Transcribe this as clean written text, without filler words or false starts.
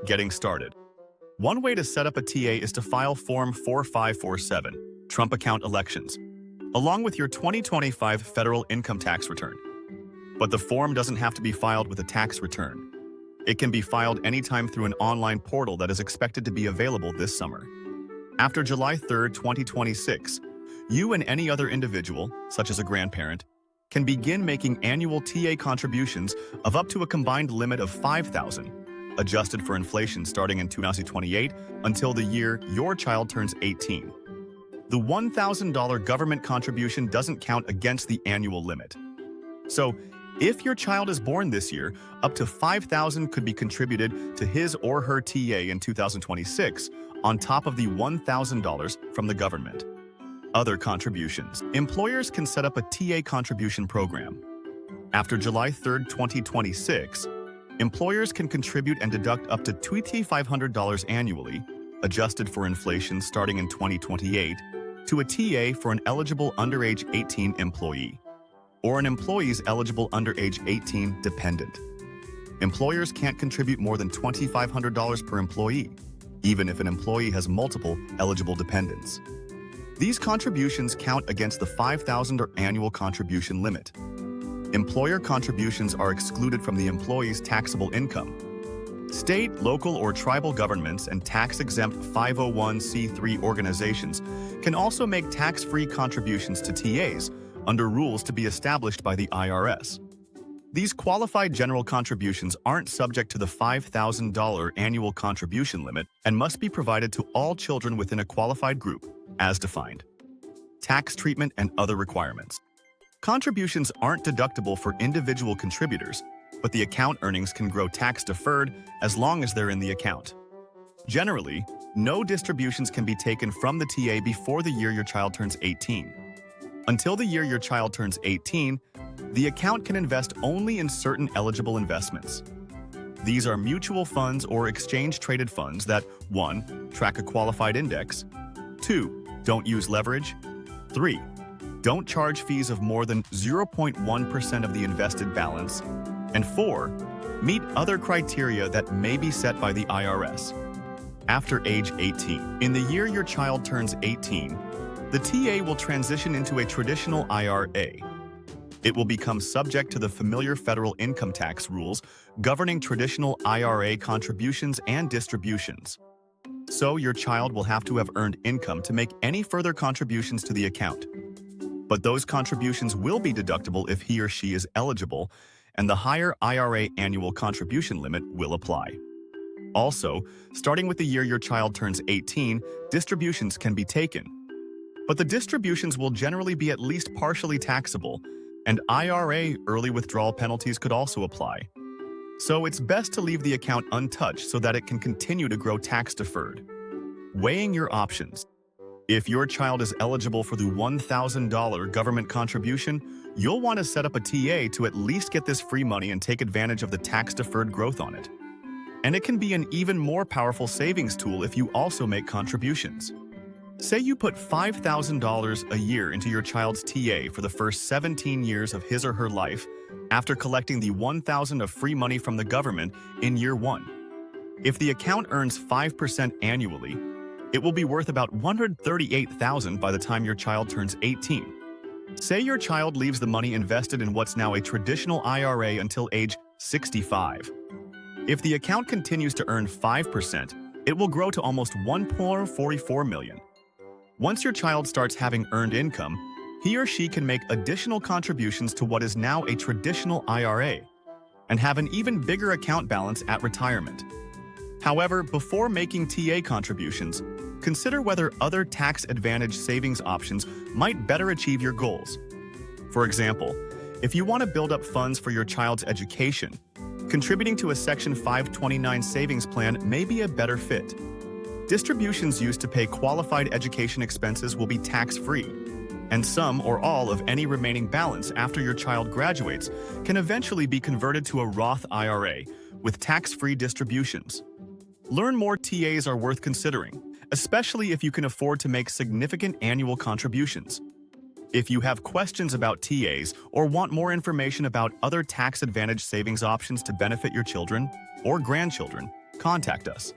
Getting started. One way to set up a TA is to file Form 4547, Trump Account Elections, along with your 2025 federal income tax return. But the form doesn't have to be filed with a tax return. It can be filed anytime through an online portal that is expected to be available this summer. After July 3, 2026, you and any other individual, such as a grandparent, can begin making annual TA contributions of up to a combined limit of $5,000, adjusted for inflation starting in 2028 until the year your child turns 18. The $1,000 government contribution doesn't count against the annual limit. So, if your child is born this year, up to $5,000 could be contributed to his or her TA in 2026, on top of the $1,000 from the government. Other contributions. Employers can set up a TA contribution program. After July 3, 2026, employers can contribute and deduct up to $2,500 annually, adjusted for inflation starting in 2028, to a TA for an eligible underage 18 employee, or an employee's eligible underage 18 dependent. Employers can't contribute more than $2,500 per employee, even if an employee has multiple eligible dependents. These contributions count against the $5,000 annual contribution limit. Employer contributions are excluded from the employee's taxable income. State, local, or tribal governments and tax-exempt 501c3 organizations can also make tax-free contributions to TAs under rules to be established by the IRS. These qualified general contributions aren't subject to the $5,000 annual contribution limit and must be provided to all children within a qualified group, as defined. Tax treatment and other requirements. Contributions aren't deductible for individual contributors, but the account earnings can grow tax-deferred as long as they're in the account. Generally, no distributions can be taken from the TA before the year your child turns 18. Until the year your child turns 18, the account can invest only in certain eligible investments. These are mutual funds or exchange-traded funds that 1. Track a qualified index, 2. Don't use leverage, 3. Don't charge fees of more than 0.1% of the invested balance, and 4. Meet other criteria that may be set by the IRS. After age 18, in the year your child turns 18, the TA will transition into a traditional IRA. It will become subject to the familiar federal income tax rules governing traditional IRA contributions and distributions. So your child will have to have earned income to make any further contributions to the account. But those contributions will be deductible if he or she is eligible, and the higher IRA annual contribution limit will apply. Also, starting with the year your child turns 18, distributions can be taken. But the distributions will generally be at least partially taxable, and IRA early withdrawal penalties could also apply. So it's best to leave the account untouched so that it can continue to grow tax-deferred. Weighing your options. If your child is eligible for the $1,000 government contribution, you'll want to set up a TA to at least get this free money and take advantage of the tax-deferred growth on it. And it can be an even more powerful savings tool if you also make contributions. Say you put $5,000 a year into your child's TA for the first 17 years of his or her life after collecting the $1,000 of free money from the government in year 1. If the account earns 5% annually, it will be worth about $138,000 by the time your child turns 18. Say your child leaves the money invested in what's now a traditional IRA until age 65. If the account continues to earn 5%, it will grow to almost $1.44 million. Once your child starts having earned income, he or she can make additional contributions to what is now a traditional IRA and have an even bigger account balance at retirement. However, before making TA contributions, consider whether other tax-advantaged savings options might better achieve your goals. For example, if you want to build up funds for your child's education, contributing to a Section 529 savings plan may be a better fit. Distributions used to pay qualified education expenses will be tax-free, and some or all of any remaining balance after your child graduates can eventually be converted to a Roth IRA with tax-free distributions. Learn more TAs are worth considering, especially if you can afford to make significant annual contributions. If you have questions about TAs or want more information about other tax-advantaged savings options to benefit your children or grandchildren, contact us.